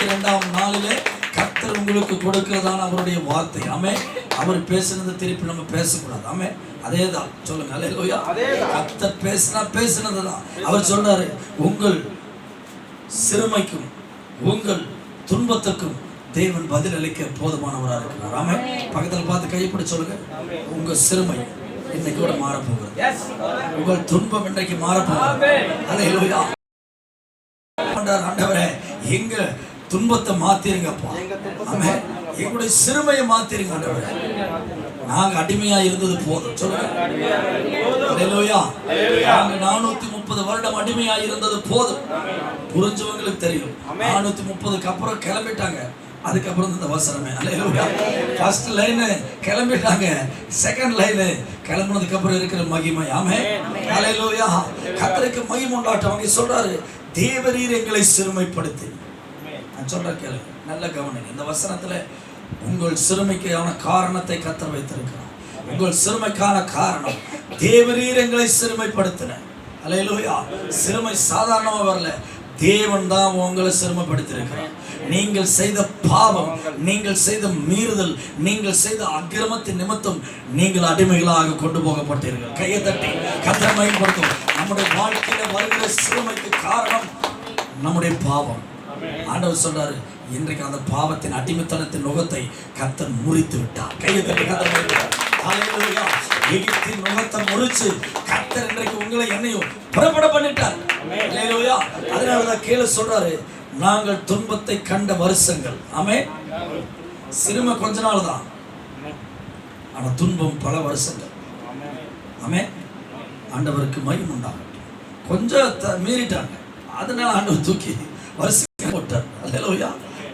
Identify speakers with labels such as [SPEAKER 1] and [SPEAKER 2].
[SPEAKER 1] இரண்டாம் நாளிலே கர்த்தர் உங்களுக்கு கொடுக்கிறதான அவருடைய வார்த்தை. ஆமென். அவர் பேசுனது திருப்பி நம்ம பேசக்கூடாது. ஆமென். அதேதான் சொல்லுங்க. அல்லேலூயா. கர்த்தர் பேசினதுதான். அவர் சொல்றாரு, உங்கள் சிறுமைக்கும் உங்கள் துன்பத்துக்கும் தேவன் பதில் அளிக்க போதுமானவராக இருக்கிறார். ஆமென். பக்கத்தில் பார்த்து கைப்பிடி சொல்லுங்க, உங்க சிறுமை இன்னைக்கு கூட மாறப்போகிறது. உங்கள் துன்பம் இன்றைக்கு மாறப்போகிறது. அல்லேலூயா. ஆண்டவரே, எங்க துன்பத்தை மாத்திருங்கப்பா. ஆமென். எங்களுடைய சிறுமையை மாத்திருங்க ஆண்டவரே. நாங்க அடிமையா இருந்தது போதும். சொல்லுங்க. அல்லேலூயா. நாங்க 430 வருடம் அடிமையா இருந்தது போதும். புரிஞ்சவங்களுக்கு தெரியும். 430க்கு அப்புறம் கிளம்பிட்டாங்க. அதுக்கப்புறம் இந்த வசனமே. அல்லேலூயா. ஃபர்ஸ்ட் லைன் கிளம்பிட்டாங்க, செகண்ட் லைன் கிளம்புனதுக்கு அப்புறம் இருக்கிற மகிமை. ஆமென். அல்லேலூயா. கர்த்தருக்கு மகிமை உண்டாட்டம். அவங்க சொல்றாரு, தேவரீர் எங்களை சிறுமைப்படுத்தி. நான் சொல்ற கேளு, நல்ல கவனிங்க. இந்த வசனத்துல உங்கள் சிறுமைக்கான காரணத்தை கர்த்தர் வைத்திருக்கிறார். உங்கள் சிறுமைக்கான காரணம் தேவரீர் எங்களை சிறுமைப்படுத்தின. அல்லேலூயா. சிறுமை சாதாரணமா வரல, தேவன் தான் உங்களை சிறுமைப்படுத்தியிருக்கிறார். நீங்கள் செய்த பாவம், நீங்கள் செய்த மீறுதல், நீங்கள் செய்த அக்கிரமத்தின் நிமித்தம் நீங்கள் அடிமைகளாக கொண்டு போகப்பட்டீர்கள். கையை தட்டி கர்த்தரை மகிமைப்படுத்தும். நம்முடைய வாழ்க்கையில வருகிற சிறுமைக்கு காரணம் நம்முடைய பாவம். ஆண்டவர் சொல்றாரு, இன்றைக்கு அந்த பாவத்தின் அடிமைத்தனத்தின் நுகத்தை கர்த்தர் முறித்து விட்டார். கையை தட்டி கர்த்தரை. ஹல்லேலூயா. எகிப்தின் நுகத்தை முறிச்சு கர்த்தர் இன்றைக்கு உங்களை என்னையும் புறப்பட பண்ணிட்டார். ஹல்லேலூயா. அதனாலதான் கீழே சொல்றாரு, நாங்கள் துன்பத்தை கண்ட வருஷங்கள். ஆமென். சிறுமை கொஞ்ச நாள் தான், ஆனா துன்பம் பல வருஷங்கள். ஆமென். ஆண்டவருக்கு மகிமை உண்டாகட்டும். கொஞ்சம் மீறிட்டாங்க, அதனால ஆண்டவர் தூக்கி வருஷம் போட்டார். அல்லேலூயா.